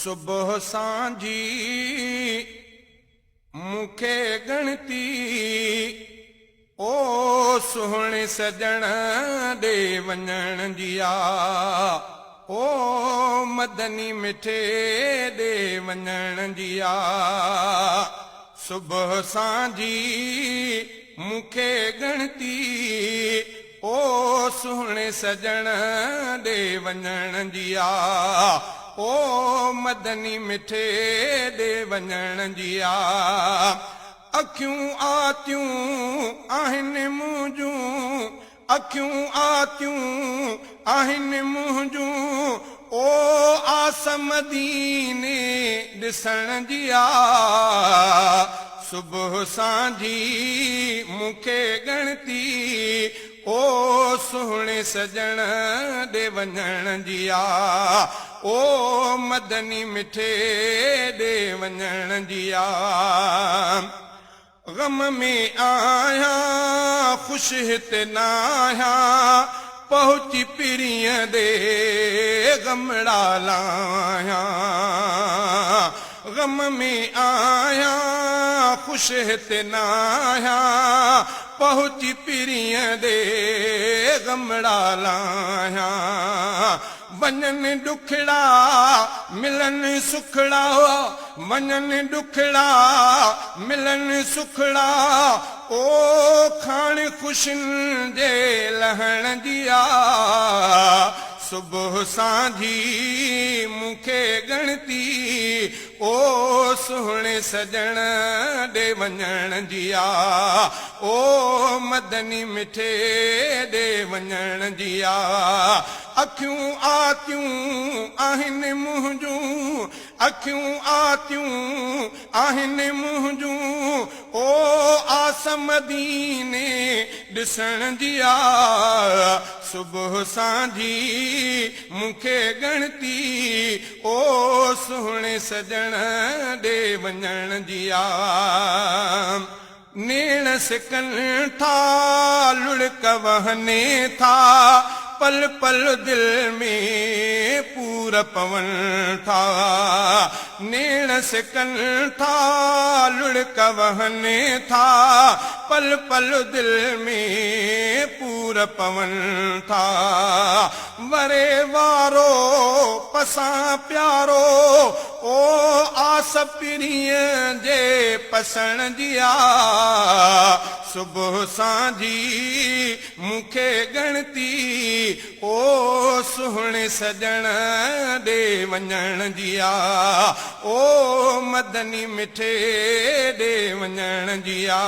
सुबह सांझी मुखे गणती ओ सुहणे सजण दे वञण जिया ओ मदनी मिठे दे वञण जिया सुबह सांझी मुखे गणती ओ सुहणे सजण दे वञण जिया ओ मदनी मिठे दे वञण जिया अखियूं आतियूं आहिनि मुंहिंजूं अखियूं आतियूं आहिनि मुंहिंजूं ओ आस मदीने ॾिसण जिया सुबह सांझी मुखे गणती ओ सुहणे सजण दे वञण जिया ओ मदनी मिठे दे वञण जिया गम में आया खुश हिते न आया पहुची पिरीअ दे गमड़ा लाया गम में आया खुश हिते न आया पहुची पिरीअ दे गमड़ा लाया वञनि ॾुखड़ा मिलनि सुखड़ा वञनि ॾुखड़ा मिलनि सुखड़ा ओ खाण ख़ुशियुनि जे लहण जिया सुबह सांझी मुखे गणती ओ सुहणे सजण दे वञण जिया ओ मदनी मिठे दे वञण जिया अखियूं आतियूं आहिनि मुंहिंजूं अखियूं आतियूं आहिनि मुंहिंजूं ओ आस मदीने ॾिसण जिया सुबह सांझी मुखे गणती ओ सुहणे सजण दे वञण जिया नेण सिकन था लुढ़क वहने था पल पल दिल में पूर पवन था नेण सिकन था लुढ़क वहने था पल पल दिल में पूर पवन था वरे वारो पसा प्यारो ओ आस पिरीअ जे पसण जिया सुबह सांझी मुखे गणती ओ सुहणे सजण दे वञण जिया ओ मदनी मिठे दे वञण जिया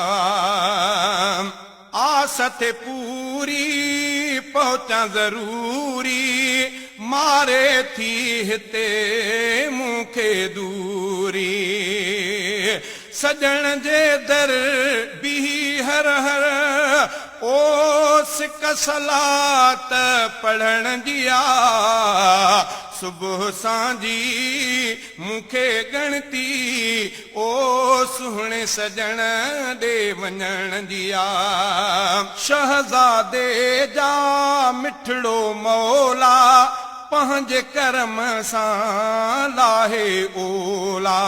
आस थे पूरी पहुचा ज़रूरी मारे थी हिते मुखे दूरी सजण जे दर भी हर हर ओ सिक सलात पढ़ण जिया सुबह सांझी मुखे गणती ओ सुहणे सजण दे वञण जिया शहज़ादे जा मिठड़ो मौला पंहिंजे करम सां लाहे ओला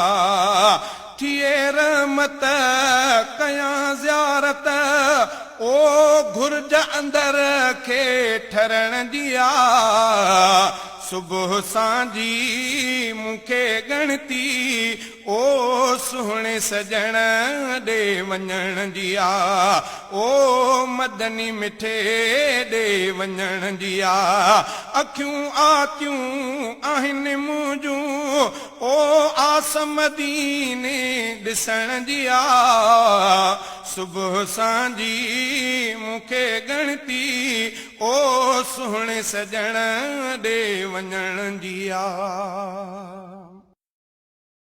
थिए रहमत कयां ज़ियारत ओ घुर्ज अंदर खे ठरण जिया सुबह सांझी मुखे गणती ओ सुहणे सजण दे वञण जिया ओ मदनी मिठे दे वञण जिया अखियूं आतियूं आहिनि मुंहिंजूं ओ आस मदीने ॾिसण जिया सुबह सांझी मुखे गणती ओ सुहणे सजण दे वञण जिया